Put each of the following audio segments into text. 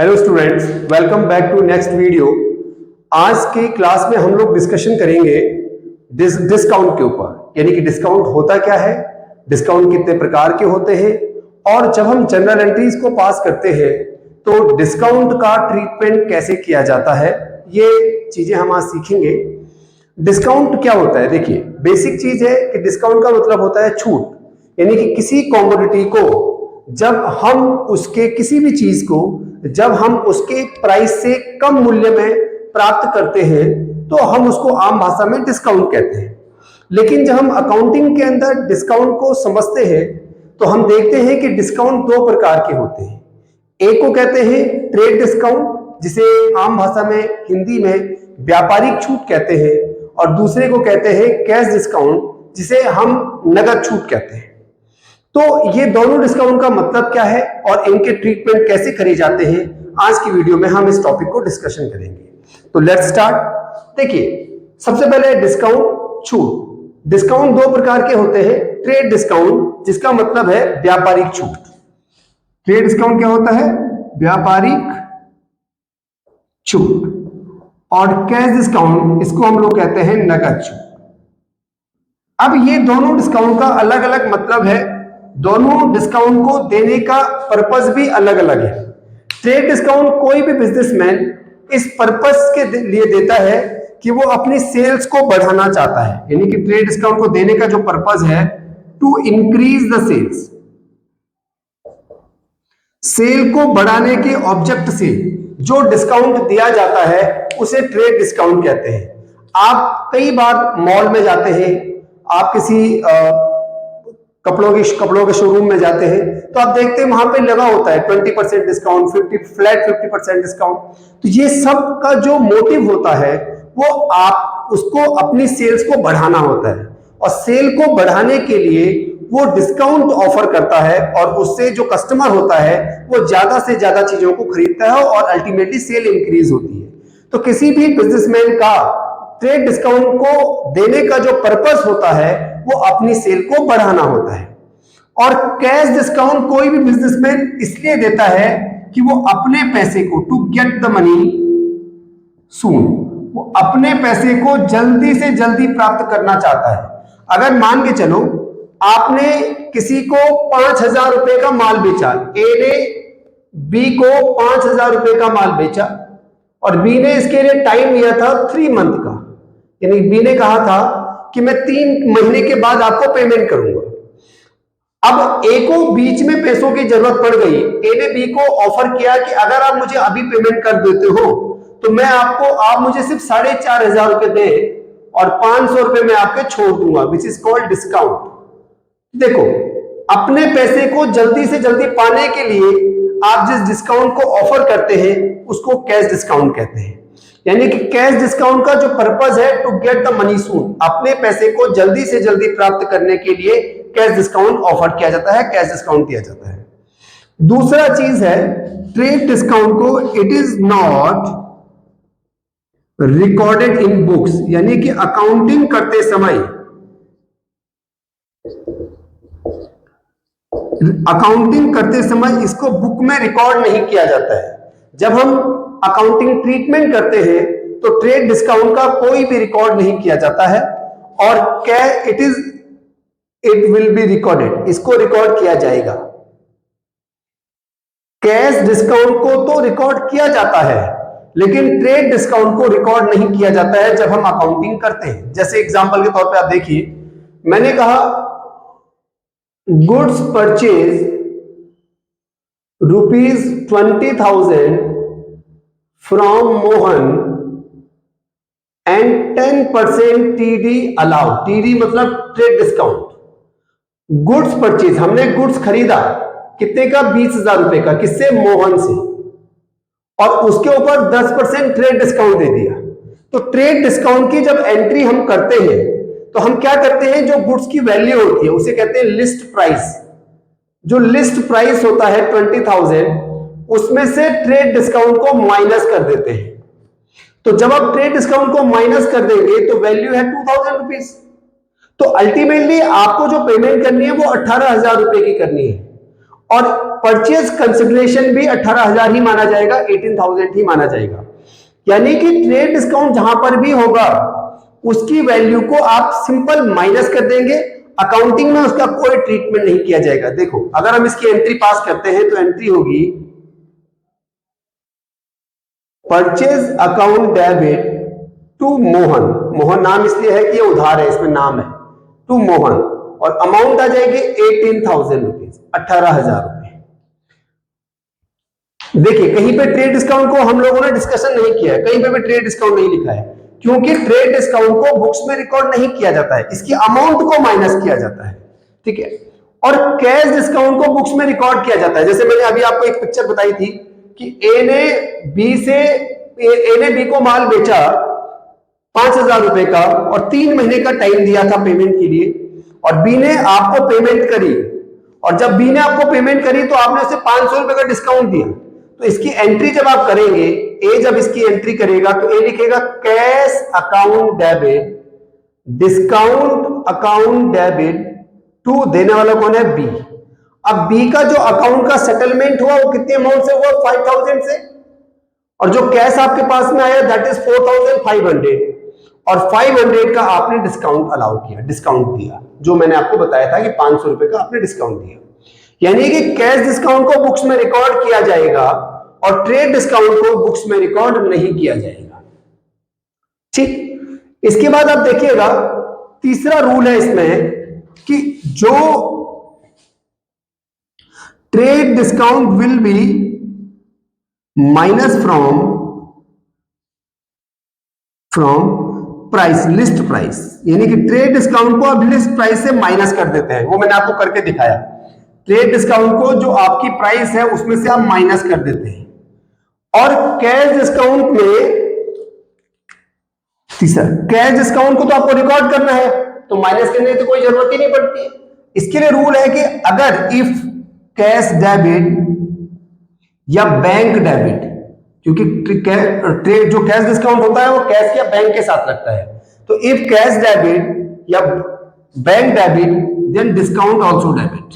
Hello students, welcome back to next video. आज की class में हम लोग डिस्कशन करेंगे डिस्काउंट के ऊपर, यानी कि डिस्काउंट होता क्या है, डिस्काउंट कितने प्रकार के होते हैं, और जब हम जनरल एंट्रीज को पास करते हैं तो डिस्काउंट का ट्रीटमेंट कैसे किया जाता है, ये चीजें हम आज सीखेंगे। डिस्काउंट क्या होता है? देखिए, बेसिक चीज है कि डिस्काउंट का मतलब होता है छूट, यानी कि किसी कॉमोडिटी को जब हम उसके किसी भी चीज को जब हम उसके प्राइस से कम मूल्य में प्राप्त करते हैं तो हम उसको आम भाषा में डिस्काउंट कहते हैं। लेकिन जब हम अकाउंटिंग के अंदर डिस्काउंट को समझते हैं तो हम देखते हैं कि डिस्काउंट दो प्रकार के होते हैं। एक को कहते हैं ट्रेड डिस्काउंट, जिसे आम भाषा में हिंदी में व्यापारिक छूट कहते हैं, और दूसरे को कहते हैं कैश डिस्काउंट, जिसे हम नगद छूट कहते हैं। तो ये दोनों डिस्काउंट का मतलब क्या है और इनके ट्रीटमेंट कैसे करे जाते हैं, आज की वीडियो में हम इस टॉपिक को डिस्कशन करेंगे। तो लेट्स स्टार्ट। देखिए, सबसे पहले डिस्काउंट छूट। डिस्काउंट दो प्रकार के होते हैं। ट्रेड डिस्काउंट, जिसका मतलब है व्यापारिक छूट। ट्रेड डिस्काउंट क्या होता है? व्यापारिक छूट। और कैश डिस्काउंट, इसको हम लोग कहते हैं नगद छूट। अब ये दोनों डिस्काउंट का अलग अलग मतलब है, दोनों डिस्काउंट को देने का पर्पस भी अलग अलग है। ट्रेड डिस्काउंट कोई भी बिजनेसमैन इस पर्पस के लिए देता है कि वो अपनी सेल्स को बढ़ाना चाहता है, यानी कि ट्रेड डिस्काउंट को देने का जो पर्पस है, to increase the sales. Sale को बढ़ाने के ऑब्जेक्ट से जो डिस्काउंट दिया जाता है उसे ट्रेड डिस्काउंट कहते हैं। आप कई बार मॉल में जाते हैं, आप किसी कपड़ों के शोरूम में जाते हैं तो आप देखते हैं वहां पे लगा होता है 20% डिस्काउंट, 50% डिस्काउंट। तो ये सब का जो मोटिव होता है वो आप उसको अपनी सेल्स को बढ़ाना होता है, और सेल को बढ़ाने के लिए वो डिस्काउंट ऑफर करता है, और उससे जो कस्टमर होता है वो ज्यादा से ज्यादा चीजों को खरीदता है और अल्टीमेटली सेल इंक्रीज होती है। तो किसी भी बिजनेसमैन का ट्रेड डिस्काउंट को देने का जो पर्पस होता है वो अपनी सेल को बढ़ाना होता है। और कैश डिस्काउंट कोई भी बिजनेसमैन इसलिए देता है कि वो अपने पैसे को, टू गेट द मनी सून, वो अपने पैसे को जल्दी से जल्दी प्राप्त करना चाहता है। अगर मान के चलो आपने किसी को 5,000 रुपए का माल बेचा, ए ने बी को 5,000 रुपए का माल बेचा, और बी ने इसके लिए टाइम लिया था 3 मंथ का, यानी बी ने कहा था कि मैं 3 महीने के बाद आपको पेमेंट करूंगा। अब ए को बीच में पैसों की जरूरत पड़ गई, ए ने बी को ऑफर किया कि अगर आप मुझे अभी पेमेंट कर देते हो तो मैं आप मुझे सिर्फ 4,500 रुपए दें और 500 रुपए मैं आपके छोड़ दूंगा, विच इज कॉल्ड डिस्काउंट। देखो, अपने पैसे को जल्दी से जल्दी पाने के लिए आप जिस डिस्काउंट को ऑफर करते हैं उसको कैश डिस्काउंट कहते हैं। यानी कि कैश डिस्काउंट का जो पर्पस है, टू गेट द मनी सून, अपने पैसे को जल्दी से जल्दी प्राप्त करने के लिए कैश डिस्काउंट ऑफर किया जाता है, कैश डिस्काउंट दिया जाता है। दूसरा चीज है ट्रेड डिस्काउंट को, it is not recorded in books, यानी कि अकाउंटिंग करते समय इसको बुक में रिकॉर्ड नहीं किया जाता है। जब हम अकाउंटिंग ट्रीटमेंट करते हैं तो ट्रेड डिस्काउंट का कोई भी रिकॉर्ड नहीं किया जाता है, और इट विल बी रिकॉर्डेड, इसको रिकॉर्ड किया जाएगा। कैश डिस्काउंट को तो रिकॉर्ड किया जाता है, लेकिन ट्रेड डिस्काउंट को रिकॉर्ड नहीं किया जाता है जब हम अकाउंटिंग करते हैं। जैसे एग्जांपल के तौर पे आप देखिए, मैंने कहा goods purchase ₹20,000 from Mohan and 10% TD allow. TD मतलब ट्रेड डिस्काउंट। गुड्स परचेज, हमने गुड्स खरीदा कितने का? 20,000 रुपए का। किससे? मोहन से। और उसके ऊपर 10% ट्रेड डिस्काउंट दे दिया। तो ट्रेड डिस्काउंट की जब एंट्री हम करते हैं तो हम क्या करते हैं, जो गुड्स की वैल्यू होती है उसे कहते हैं लिस्ट प्राइस। जो लिस्ट प्राइस होता है 20,000, उसमें से ट्रेड डिस्काउंट को माइनस कर देते हैं। तो जब आप ट्रेड डिस्काउंट को माइनस कर देंगे तो वैल्यू है 2,000 रुपीज। तो अल्टीमेटली आपको जो पेमेंट करनी है वो 18,000 रुपए की करनी है। और परचेज कंसिडरेशन भी 18,000 ही माना जाएगा, 18,000 ही माना जाएगा। यानी कि ट्रेड डिस्काउंट जहां पर भी होगा उसकी वैल्यू को आप सिंपल माइनस कर देंगे, अकाउंटिंग में उसका कोई ट्रीटमेंट नहीं किया जाएगा। देखो अगर हम इसकी एंट्री पास करते हैं तो एंट्री होगी purchase account debit to Mohan. Mohan नाम इसलिए है कि ये उधार है, इसमें नाम है, टू मोहन, और अमाउंट आ जाएगी 18,000 रुपीज, 18,000 रुपए। देखिए कहीं पे ट्रेड डिस्काउंट को हम लोगों ने डिस्कशन नहीं किया है, कहीं पे भी ट्रेड डिस्काउंट नहीं लिखा है, क्योंकि ट्रेड डिस्काउंट को बुक्स में रिकॉर्ड नहीं किया जाता है, इसकी अमाउंट को माइनस किया जाता है, ठीक है। और कैश डिस्काउंट को बुक्स में रिकॉर्ड किया जाता है। जैसे मैंने अभी आपको एक पिक्चर बताई थी कि ए ने बी को माल बेचा 5,000 रुपए का और 3 महीने का टाइम दिया था पेमेंट के लिए, और बी ने आपको पेमेंट करी, और जब बी ने आपको पेमेंट करी तो आपने उसे 500 रुपए का डिस्काउंट दिया। तो इसकी एंट्री जब आप करेंगे, ए जब इसकी एंट्री करेगा तो ए लिखेगा cash account debit, discount account debit to, देने वाला कौन है, बी। अब बी का जो अकाउंट का सेटलमेंट हुआ वो कितने अमाउंट से हुआ, 5,000 से, और जो कैश आपके पास में आया दैट इज 4,500, और 500 का आपने डिस्काउंट अलाउ किया, डिस्काउंट दिया, जो मैंने आपको बताया था कि 500 रुपए का आपने डिस्काउंट दिया। यानी कि कैश डिस्काउंट को बुक्स में रिकॉर्ड किया जाएगा और ट्रेड डिस्काउंट को बुक्स में रिकॉर्ड नहीं किया जाएगा, ठीक। इसके बाद आप देखिएगा तीसरा रूल है इसमें कि जो trade discount will be minus from price, list price, यानी कि ट्रेड डिस्काउंट को आप लिस्ट प्राइस से माइनस कर देते हैं, वो मैंने आपको करके दिखाया। ट्रेड डिस्काउंट को जो आपकी प्राइस है उसमें से आप माइनस कर देते हैं। और कैश डिस्काउंट में तीसरा, कैश डिस्काउंट को तो आपको रिकॉर्ड करना है, तो माइनस करने की तो कोई जरूरत ही नहीं पड़ती है। इसके लिए रूल है कि अगर इफ कैश डेबिट या बैंक डेबिट, क्योंकि ट्रेड जो कैश डिस्काउंट होता है वो कैश या बैंक के साथ लगता है, तो इफ कैश डेबिट या bank debit then discount also debit,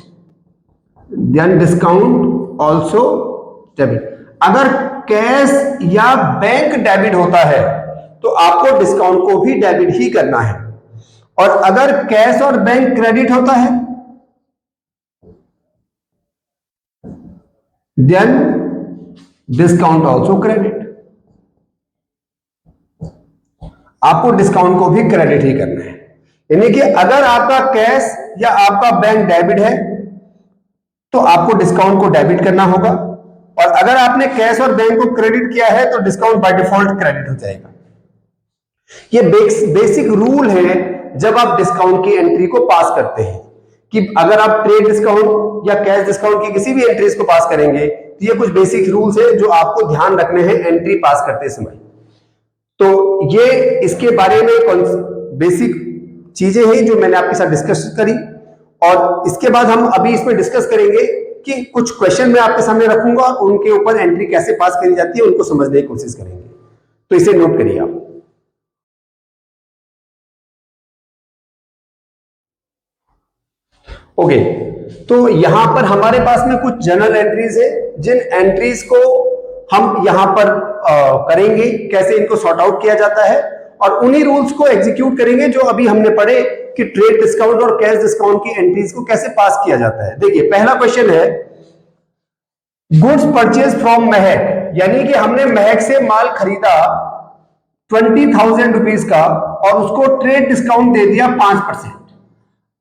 then discount also debit. अगर कैश या बैंक डेबिट होता है तो आपको डिस्काउंट को भी डेबिट ही करना है, और अगर कैश और बैंक क्रेडिट होता है देन डिस्काउंट ऑल्सो क्रेडिट, आपको डिस्काउंट को भी क्रेडिट ही करना है। यानी कि अगर आपका कैश या आपका बैंक डेबिट है तो आपको डिस्काउंट को डेबिट करना होगा, और अगर आपने कैश और बैंक को क्रेडिट किया है तो डिस्काउंट बाय डिफॉल्ट क्रेडिट हो जाएगा। ये बेसिक रूल है जब आप डिस्काउंट की एंट्री को पास करते हैं, कि अगर आप ट्रेड डिस्काउंट या कैश डिस्काउंट की किसी भी एंट्रीज को पास करेंगे तो ये कुछ बेसिक रूल्स है जो आपको ध्यान रखने हैं एंट्री पास करते समय। तो ये इसके बारे में बेसिक चीजें हैं जो मैंने आपके साथ डिस्कस करी, और इसके बाद हम अभी इसमें डिस्कस करेंगे कि कुछ क्वेश्चन मैं आपके सामने रखूंगा और उनके ऊपर एंट्री कैसे पास करी जाती है उनको समझने की कोशिश करेंगे। तो इसे नोट करिए आप। ओके, तो यहां पर हमारे पास में कुछ जनरल एंट्रीज है, जिन एंट्रीज को हम यहां पर करेंगे, कैसे इनको सॉर्ट आउट किया जाता है, और उन्हीं रूल्स को एग्जीक्यूट करेंगे जो अभी हमने पढ़े कि ट्रेड डिस्काउंट और कैश डिस्काउंट की एंट्रीज को कैसे पास किया जाता है। देखिए पहला क्वेश्चन है गुड्स परचेज फ्रॉम महक, यानी कि हमने महक से माल खरीदा 20,000 रुपीज का और उसको ट्रेड डिस्काउंट दे दिया 5%।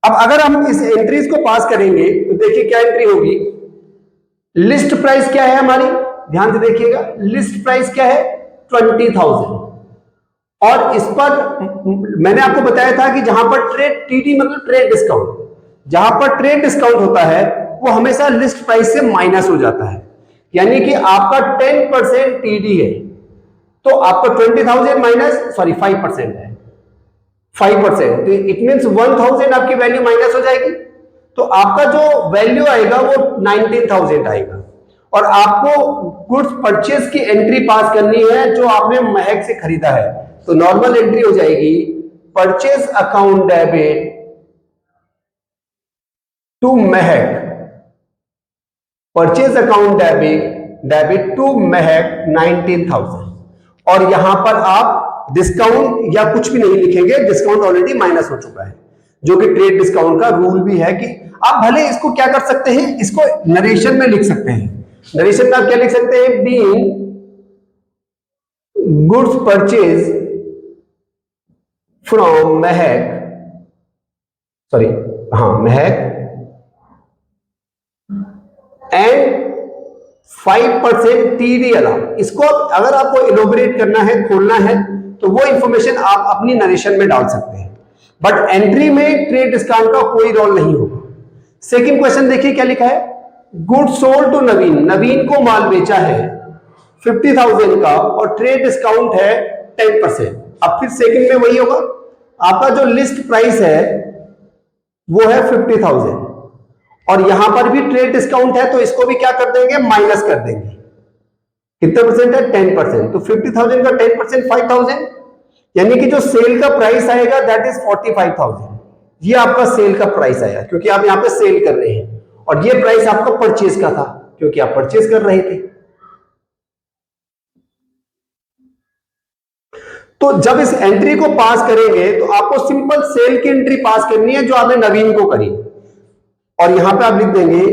अब अगर हम इस एंट्रीज को पास करेंगे तो देखिए क्या एंट्री होगी। लिस्ट प्राइस क्या है हमारी, ध्यान से देखिएगा, लिस्ट प्राइस क्या है 20,000, और इस पर मैंने आपको बताया था कि जहां पर ट्रेड टीडी मतलब ट्रेड डिस्काउंट, जहां पर ट्रेड डिस्काउंट होता है वो हमेशा लिस्ट प्राइस से माइनस हो जाता है, यानी कि आपका 10% टीडी है तो आपका 20,000 माइनस 5% है, 5%, तो इट मींस 1,000 आपकी वैल्यू माइनस हो जाएगी, तो आपका जो वैल्यू आएगा वो 19,000 आएगा, और आपको गुड्स परचेज की एंट्री पास करनी है जो आपने महक से खरीदा है। तो नॉर्मल एंट्री हो जाएगी purchase account debit to Mahak purchase account debit to महक 19,000, और यहां पर आप डिस्काउंट या कुछ भी नहीं लिखेंगे, डिस्काउंट ऑलरेडी माइनस हो चुका है, जो कि ट्रेड डिस्काउंट का रूल भी है कि आप भले इसको क्या कर सकते हैं, इसको नरेशन में लिख सकते हैं। नरेशन में आप क्या लिख सकते हैं, being goods purchase from Mahak, Mahak and 5% TD allow. इसको अगर आपको इलोबरेट करना है, खोलना है, तो वो इंफॉर्मेशन आप अपनी नरेशन में डाल सकते हैं, बट एंट्री में ट्रेड डिस्काउंट का कोई रोल नहीं होगा। सेकंड क्वेश्चन देखिए क्या लिखा है, गुड सोल्ड टू नवीन, नवीन को माल बेचा है 50,000 का और ट्रेड डिस्काउंट है 10%। अब फिर सेकंड में वही होगा, आपका जो लिस्ट प्राइस है वो है 50,000 और यहां पर भी ट्रेड डिस्काउंट है, तो इसको भी क्या कर देंगे, माइनस कर देंगे। कितने परसेंट है, 10%। तो 50,000 का 10% 5,000, यानी कि जो सेल का प्राइस आएगा दैट इज 45,000। ये आपका सेल का प्राइस आया क्योंकि आप यहां पे सेल कर रहे हैं, और ये प्राइस आपका परचेज का था क्योंकि आप परचेज कर रहे थे। तो जब इस एंट्री को पास करेंगे तो आपको सिंपल सेल की एंट्री पास करनी है जो आपने नवीन को करी, और यहां पे आप लिख देंगे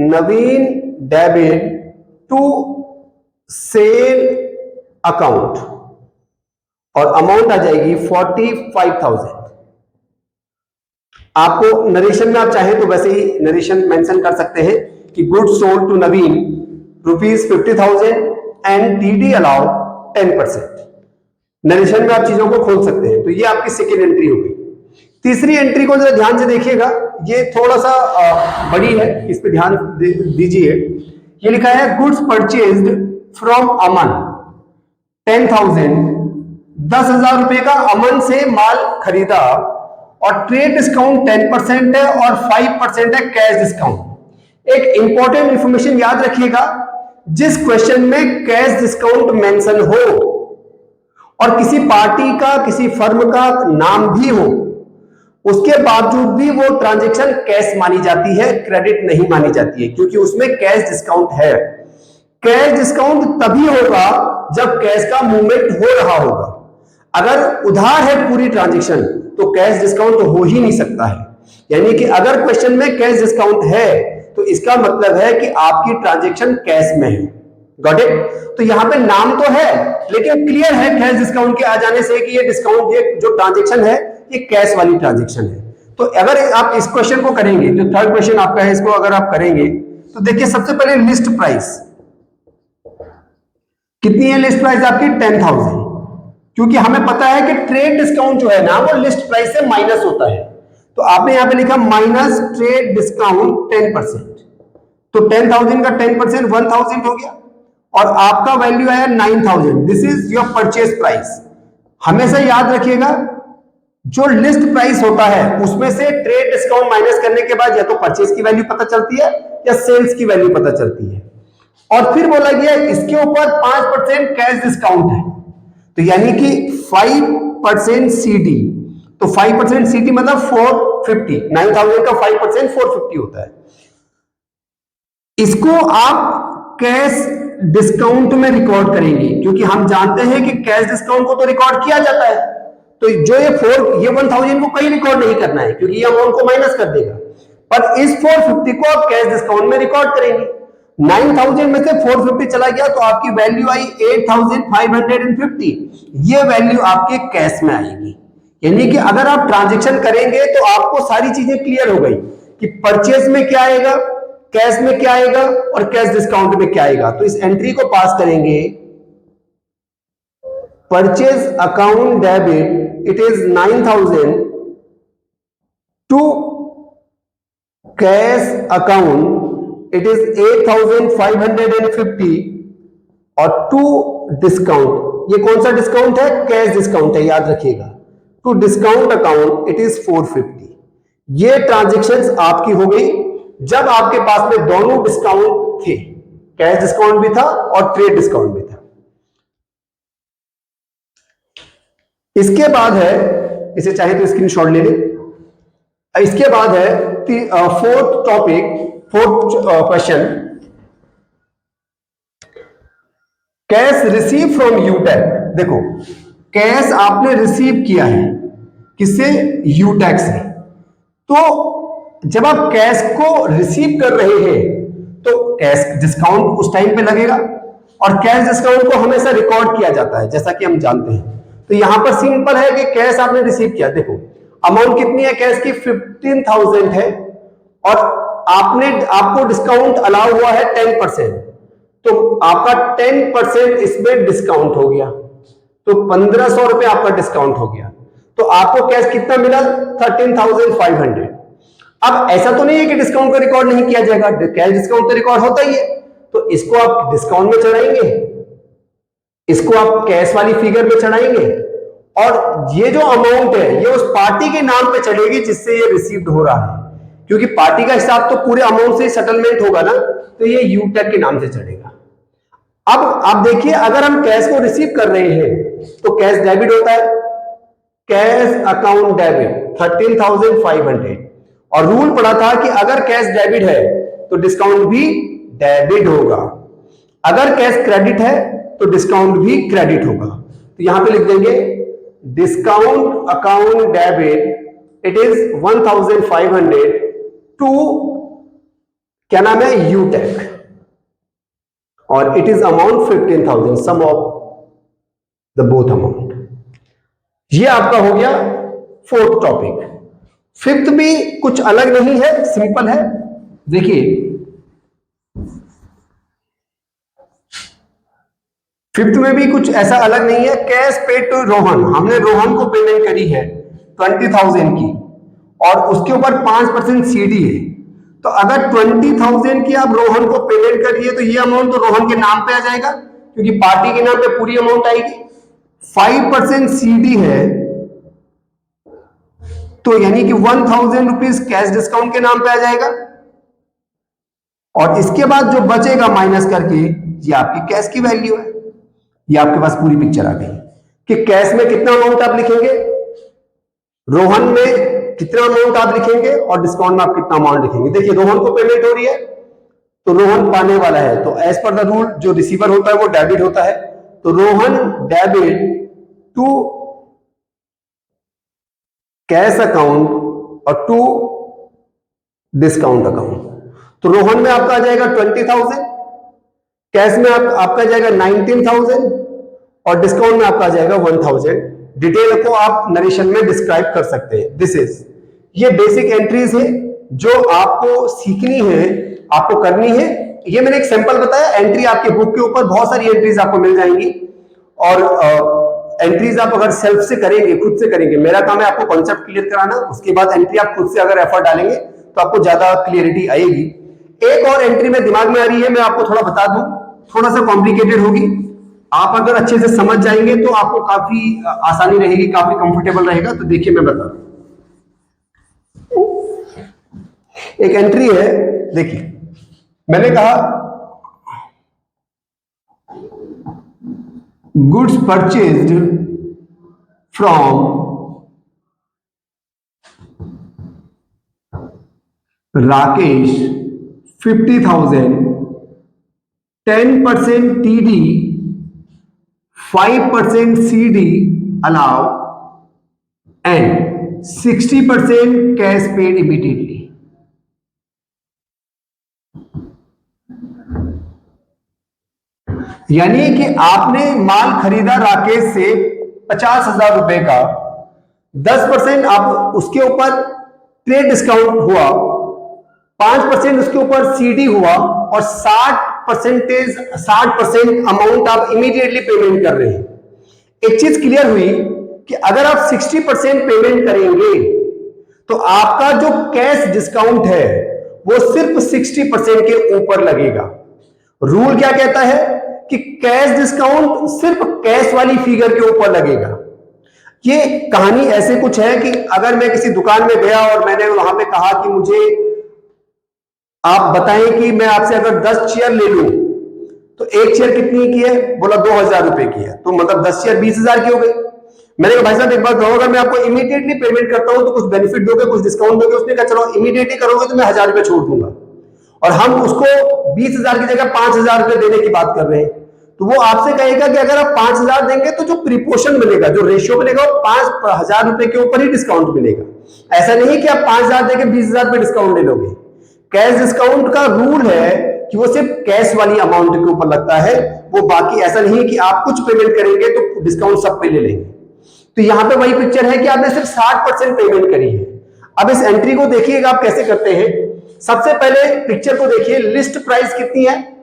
नवीन डेबिट टू सेल अकाउंट, और अमाउंट आ जाएगी 45,000। आपको नरेशन में आप चाहें तो वैसे ही नरेशन मेंशन कर सकते हैं कि goods sold to Naveen ₹50,000 and TD allow 10%। Narration में आप चीजों को खोल सकते हैं। तो ये आपकी सेकेंड एंट्री हो गई। तीसरी एंट्री को जरा ध्यान से देखिएगा, ये थोड़ा सा बड़ी है, इस पे ध्यान दीजिए। ये लिखा है गुड्स परचेज्ड फ्रॉम अमन 10,000, 10,000 रुपए का अमन से माल खरीदा, और ट्रेड डिस्काउंट 10% है और 5% है कैश डिस्काउंट। एक इंपॉर्टेंट इंफॉर्मेशन याद रखिएगा, जिस क्वेश्चन में कैश डिस्काउंट मेंशन हो और किसी पार्टी का, किसी फर्म का नाम भी हो, उसके बावजूद भी वो ट्रांजैक्शन कैश मानी जाती है, क्रेडिट नहीं मानी जाती है, क्योंकि उसमें कैश डिस्काउंट है। कैश डिस्काउंट तभी होगा जब कैश का मूवमेंट हो रहा होगा। अगर उधार है पूरी ट्रांजैक्शन तो कैश डिस्काउंट हो ही नहीं सकता है। यानी कि अगर क्वेश्चन में कैश डिस्काउंट है तो इसका मतलब है कि आपकी ट्रांजैक्शन कैश में है। Got it? तो यहां पे नाम तो है लेकिन क्लियर है कैश डिस्काउंट के आ जाने से कि ये डिस्काउंट, ये जो ट्रांजैक्शन है ये कैश वाली ट्रांजैक्शन है। तो अगर आप इस क्वेश्चन को करेंगे, जो थर्ड क्वेश्चन आपका है, इसको अगर आप करेंगे तो देखिए सबसे पहले लिस्ट प्राइस कितनी है, लिस्ट प्राइस आपकी 10,000, क्योंकि हमें पता है कि ट्रेड डिस्काउंट जो है ना वो लिस्ट प्राइस से माइनस होता है। तो आपने यहां पे लिखा माइनस ट्रेड डिस्काउंट 10%, तो 10,000 का 10% 1,000 हो गया, और आपका वैल्यू आया 9,000। This is your purchase price. हमेशा याद रखिएगा जो लिस्ट प्राइस होता है उसमें से ट्रेड डिस्काउंट माइनस करने के बाद या तो परचेज की वैल्यू पता चलती है या सेल्स की वैल्यू पता चलती है। और फिर बोला गया इसके ऊपर 5% कैश डिस्काउंट है, तो यानी कि 5% सीडी, तो 5% सीडी मतलब 450, 9,000 का 5% 450 होता है। इसको आप कैश डिस्काउंट में रिकॉर्ड करेंगे, क्योंकि हम जानते हैं कि कैश डिस्काउंट को तो रिकॉर्ड किया जाता है, तो जो ये 1,000 को कहीं रिकॉर्ड नहीं करना है क्योंकि ये अमाउंट को माइनस कर देगा, पर इस 450 को आप कैश डिस्काउंट में रिकॉर्ड करेंगे। 9,000 में से 450 चला गया तो आपकी वैल्यू आई 8,550, ये वैल्यू आपके कैश में आएगी। यानी कि अगर आप ट्रांजैक्शन करेंगे तो आपको सारी चीजें क्लियर हो गई कि परचेज में क्या आएगा, कैश में क्या आएगा और कैश डिस्काउंट में क्या आएगा। तो इस एंट्री को पास करेंगे, purchase account debit it is 9,000 to cash account it is 8,550 और टू डिस्काउंट, ये कौन सा डिस्काउंट है, कैश डिस्काउंट है, याद रखिएगा। To discount account it is 450। ये ट्रांजैक्शंस आपकी हो गई जब आपके पास में दोनों डिस्काउंट थे, कैश डिस्काउंट भी था और ट्रेड डिस्काउंट भी था। इसके बाद है, इसे चाहे तो स्क्रीनशॉट ले लें। इसके बाद है fourth topic, fourth question, cash receive from यूटैक, देखो कैश आपने रिसीव किया है किससे, यूटैक से। तो जब आप कैश को रिसीव कर रहे हैं तो कैश डिस्काउंट उस टाइम पे लगेगा, और कैश डिस्काउंट को हमेशा रिकॉर्ड किया जाता है जैसा कि हम जानते हैं। तो यहां पर सिंपल है कि कैश आपने रिसीव किया, देखो अमाउंट कितनी है कैश की, 15,000 है, और आपको डिस्काउंट अलाउ हुआ है 10%, तो आपका 10% इसमें डिस्काउंट हो गया, तो 1500 रुपए आपका डिस्काउंट हो गया। तो आपको कैश कितना मिला, 13,500। अब ऐसा तो नहीं है कि डिस्काउंट का रिकॉर्ड नहीं किया जाएगा, कैश डिस्काउंट तो रिकॉर्ड होता ही है। तो इसको आप डिस्काउंट में चढ़ाएंगे, इसको आप कैश वाली फिगर में चढ़ाएंगे, और ये जो अमाउंट है ये उस पार्टी के नाम पे चढ़ेगी जिससे ये रिसीव्ड हो रहा है, क्योंकि पार्टी का हिसाब तो पूरे अमाउंट से सेटलमेंट होगा ना, तो ये यूटैक के नाम से चढ़ेगा। अब आप देखिए, अगर हम कैश को रिसीव कर रहे हैं तो कैश डेबिट होता है, कैश अकाउंट डेबिट 13,500, और रूल पड़ा था कि अगर कैश डेबिट है तो डिस्काउंट भी डेबिट होगा, अगर कैश क्रेडिट है तो डिस्काउंट भी क्रेडिट होगा। तो यहां पे लिख देंगे discount account debit it is 1,500 to क्या नाम है, यूटैक, और it is amount 15,000, sum of the both amount. ये आपका हो गया फोर्थ टॉपिक। फिफ्थ भी कुछ अलग नहीं है, सिंपल है। देखिए फिफ्थ में भी कुछ ऐसा अलग नहीं है। कैश पेड टू रोहन, हमने रोहन को पेमेंट करी है 20,000 की, और उसके ऊपर 5% सीडी है। तो अगर 20,000 की आप रोहन को पेमेंट करिए तो ये अमाउंट तो रोहन के नाम पे आ जाएगा, क्योंकि पार्टी के नाम पे पूरी अमाउंट आएगी। 5% सीडी है, तो यानी कि 1,000 रुपीज कैश डिस्काउंट के नाम पे आ जाएगा, और इसके बाद जो बचेगा माइनस करके ये आपकी कैश की वैल्यू है। ये आपके पास पूरी पिक्चर आ गई कि कैश में कितना अमाउंट आप लिखेंगे, रोहन में कितना अमाउंट आप लिखेंगे, और डिस्काउंट में आप कितना अमाउंट लिखेंगे। देखिए रोहन को पेमेंट हो रही है तो रोहन पाने वाला है, तो एज पर द रूल जो रिसीवर होता है वो डेबिट होता है, तो Rohan debit to cash account और टू डिस्काउंट अकाउंट। तो रोहन में आपका आ जाएगा 20,000, कैश में आपका जाएगा 19,000, और डिस्काउंट में आपका आ जाएगा 1,000। डिटेल को आप नरेशन में डिस्क्राइब कर सकते हैं। दिस इज, ये बेसिक एंट्रीज है जो आपको सीखनी है, आपको करनी है। ये मैंने एक सैंपल बताया, एंट्री आपके बुक के ऊपर बहुत सारी एंट्रीज आपको मिल जाएंगी, और एंट्रीज आप अगर सेल्फ से करेंगे, खुद से करेंगे, मेरा काम है आपको कॉन्सेप्ट क्लियर कराना, उसके बाद एंट्री आप खुद से अगर एफर्ट डालेंगे तो आपको ज्यादा क्लियरिटी आएगी। एक और एंट्री में दिमाग में आ रही है, मैं आपको थोड़ा बता दूं, थोड़ा सा कॉम्प्लिकेटेड होगी, आप अगर अच्छे से समझ जाएंगे तो आपको काफी आसानी रहेगी, काफी कंफर्टेबल रहेगा। तो देखिए मैं बता दूं, एक एंट्री है, देखिए मैंने कहा goods purchased from Rakesh 50,000, 10% TD, 5% CD allow, and 60% cash paid immediately. यानी कि आपने माल खरीदा राकेश से 50,000 रुपए का, 10% आप उसके ऊपर ट्रेड डिस्काउंट हुआ, 5% उसके ऊपर सीडी हुआ, और 60% अमाउंट आप इमीडिएटली पेमेंट कर रहे हैं। एक चीज क्लियर हुई कि अगर आप 60% पेमेंट करेंगे तो आपका जो कैश डिस्काउंट है वो सिर्फ 60% के ऊपर लगेगा। रूल क्या कहता है कि कैश डिस्काउंट सिर्फ कैश वाली फिगर के ऊपर लगेगा। ये कहानी ऐसे कुछ है कि अगर मैं किसी दुकान में गया और मैंने वहां पे कहा कि मुझे आप बताएं कि मैं आपसे अगर 10 चेयर ले लूं तो एक चेयर कितनी की है, बोला 2,000 रुपए की है, तो मतलब 10 चेयर 20,000 की हो गई। मैंने कहा भाई साहब एक बात कहो, अगर मैं आपको इमीडिएटली पेमेंट करता हूं तो कुछ बेनिफिट दोगे, कुछ डिस्काउंट दोगे? उसने कहा चलो इमीडिएटली करोगे तो मैं 1,000 रुपए छोड़ दूंगा, और हम उसको 20,000 की जगह 5,000 रुपए देने की बात कर रहे हैं। तो वो आपसे कहेगा कि अगर आप 5,000 देंगे तो जो प्रीपोर्शन मिलेगा, जो रेशियो मिलेगा, वो 5,000 रुपए के ऊपर ही डिस्काउंट मिलेगा। ऐसा नहीं कि आप 5,000 देके 20,000 पे डिस्काउंट ले लोगे। कैश डिस्काउंट का रूल है कि वो सिर्फ कैश वाली अमाउंट के ऊपर लगता है, वो बाकी ऐसा नहीं कि आप कुछ पेमेंट करेंगे तो डिस्काउंट सब पे ले लेंगे। तो यहां पे वही पिक्चर है कि आपने सिर्फ 60% पेमेंट करी है। अब इस एंट्री को देखिएगा आप कैसे करते हैं। सबसे पहले पिक्चर को देखिए, लिस्ट प्राइस कितनी है?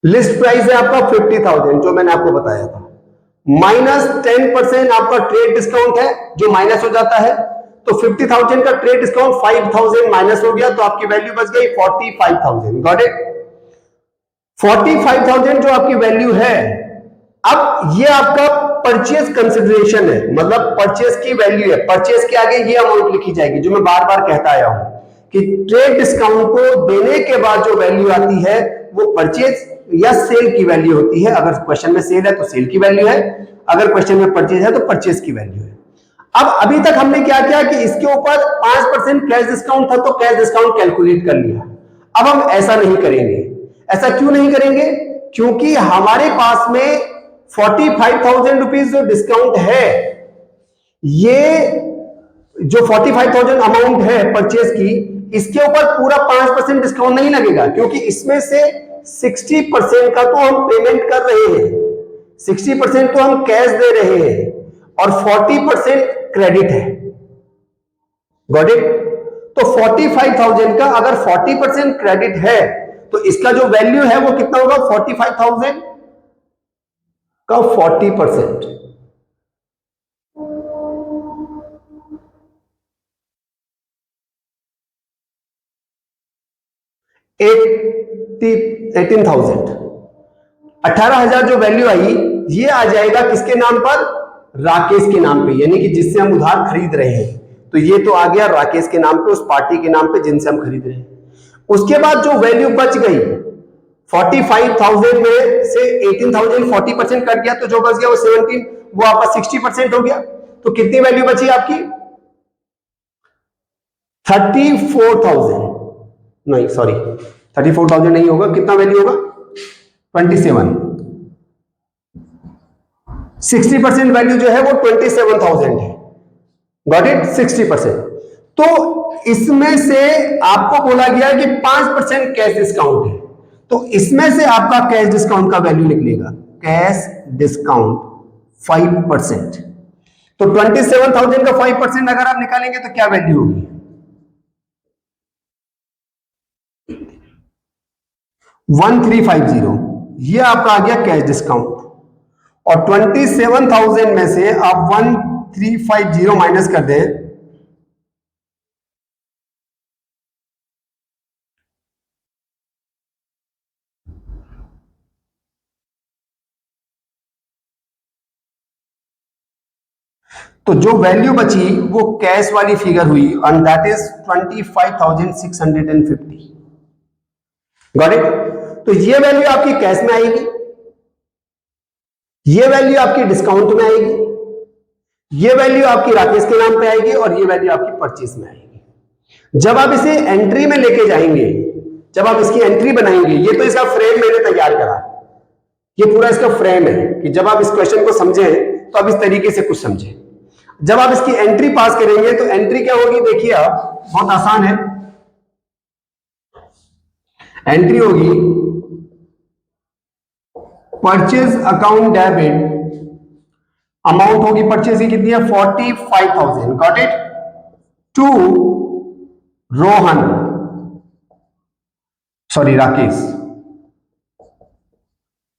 लिस्ट प्राइस है आपका 50,000 जो मैंने आपको बताया था, माइनस 10% आपका ट्रेड डिस्काउंट है जो माइनस हो जाता है। तो 50,000 का ट्रेड डिस्काउंट 5,000 माइनस हो गया, तो आपकी वैल्यू बच गई 45,000। Got it? 45,000 जो आपकी वैल्यू है। अब ये आपका परचेज कंसिडरेशन है, मतलब परचेज की वैल्यू है। परचेज के आगे ये अमाउंट लिखी जाएगी जो मैं बार बार कहता आया हूं कि ट्रेड डिस्काउंट को देने के बाद जो वैल्यू आती है वो परचेज या सेल की वैल्यू होती है। अगर क्वेश्चन में सेल है तो सेल की वैल्यू है, अगर क्वेश्चन में परचेज है तो परचेज की वैल्यू है। अब अभी तक हमने क्या किया कि इसके ऊपर 5% कैश डिस्काउंट था तो कैश डिस्काउंट कैलकुलेट कर लिया। अब हम ऐसा नहीं करेंगे। ऐसा क्यों नहीं करेंगे? क्योंकि हमारे पास में 45,000 रुपीज जो डिस्काउंट है, ये जो 45,000 अमाउंट है परचेज की, इसके ऊपर पूरा 5% डिस्काउंट नहीं लगेगा, क्योंकि इसमें से 60% का तो हम पेमेंट कर रहे हैं, 60% तो हम कैश दे रहे हैं और 40% क्रेडिट है। Got it? तो 45,000 का अगर 40% क्रेडिट है तो इसका जो वैल्यू है वो कितना होगा? 45,000 का 40%, 18,000। 18,000 जो वैल्यू आई ये आ जाएगा किसके नाम पर? राकेश के नाम पे, यानी कि जिससे हम उधार खरीद रहे हैं। तो ये तो आ गया राकेश के नाम पे, उस पार्टी के नाम पे जिनसे हम खरीद रहे हैं। उसके बाद जो वैल्यू बच गई 45,000 में से 18,000 40% कट गया, तो जो बच गया वो 17, वो आपका 60% हो गया। तो कितनी वैल्यू बची आपकी? 34,000। नहीं सॉरी, 34,000 नहीं होगा, कितना वैल्यू होगा? 27। 60% वैल्यू जो है वो 27,000 है। Got it? 60%। तो इसमें से आपको बोला गया कि 5% कैश डिस्काउंट है, तो इसमें से आपका कैश डिस्काउंट का वैल्यू निकलेगा, कैश डिस्काउंट 5%। तो 27,000 का 5% अगर आप निकालेंगे तो क्या वैल्यू होगी? 1350। ये आपका आ गया कैश डिस्काउंट। और 27,000 में से आप 1350 माइनस कर दें तो जो वैल्यू बची वो कैश वाली फिगर हुई, and that is 25,650। Got it? तो ये वैल्यू आपकी कैश में आएगी, ये वैल्यू आपकी डिस्काउंट में आएगी, ये वैल्यू आपकी राकेश के नाम पे आएगी और ये वैल्यू आपकी परचेज में आएगी। जब आप इसे एंट्री में लेके जाएंगे, जब आप इसकी एंट्री बनाएंगे, ये तो इसका फ्रेम मैंने तैयार करा, ये पूरा इसका फ्रेम है कि जब आप इस क्वेश्चन को समझें तो आप इस तरीके से कुछ समझें। जब आप इसकी एंट्री पास करेंगे तो एंट्री क्या होगी? देखिए आप, बहुत आसान है। एंट्री होगी परचेज अकाउंट डेबिट, अमाउंट होगी परचेज की कितनी है? 45,000। Got it? To Rohan, sorry Rakesh,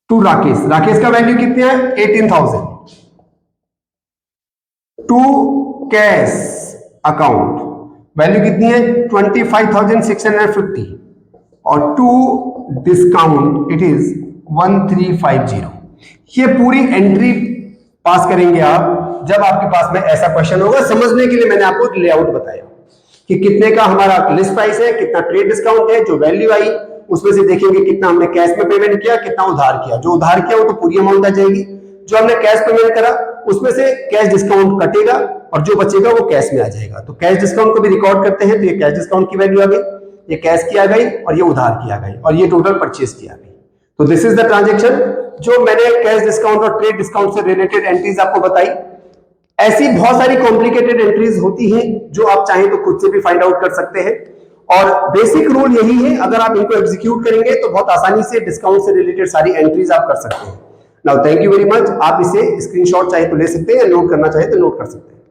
to Rakesh. Rakesh का वैल्यू कितनी है? 18,000। टू कैश अकाउंट वैल्यू कितनी है? 25,650 और टू डिस्काउंट इट इज 1350। ये पूरी एंट्री पास करेंगे आप जब आपके पास में ऐसा क्वेश्चन होगा। समझने के लिए मैंने आपको एक लेआउट बताया कि कितने का हमारा लिस्ट प्राइस है, कितना ट्रेड डिस्काउंट है, जो वैल्यू आई उसमें से देखेंगे कितना हमने कैश में पेमेंट किया, कितना उधार किया। जो उधार किया वो तो पूरी अमाउंट आ जाएगी, जो हमने कैश पेमेंट करा उसमें से कैश डिस्काउंट कटेगा और जो बचेगा वो कैश में आ जाएगा। तो कैश डिस्काउंट को भी रिकॉर्ड करते हैं, तो ये कैश डिस्काउंट की वैल्यू आ गई, ये कैश की आ गई और ये उधार की आ गई और ये टोटल परचेज की आ गई। तो दिस इज द ट्रांजेक्शन जो मैंने कैश डिस्काउंट और ट्रेड डिस्काउंट से रिलेटेड एंट्रीज आपको बताई। ऐसी बहुत सारी कॉम्प्लिकेटेड एंट्रीज होती हैं जो आप चाहें तो खुद से भी फाइंड आउट कर सकते हैं, और बेसिक रूल यही है, अगर आप इनको एग्जीक्यूट करेंगे तो बहुत आसानी से डिस्काउंट से रिलेटेड सारी एंट्रीज आप कर सकते हैं। Now thank you very much. आप इसे स्क्रीनशॉट चाहे तो ले सकते हैं या नोट करना चाहे तो नोट कर सकते हैं।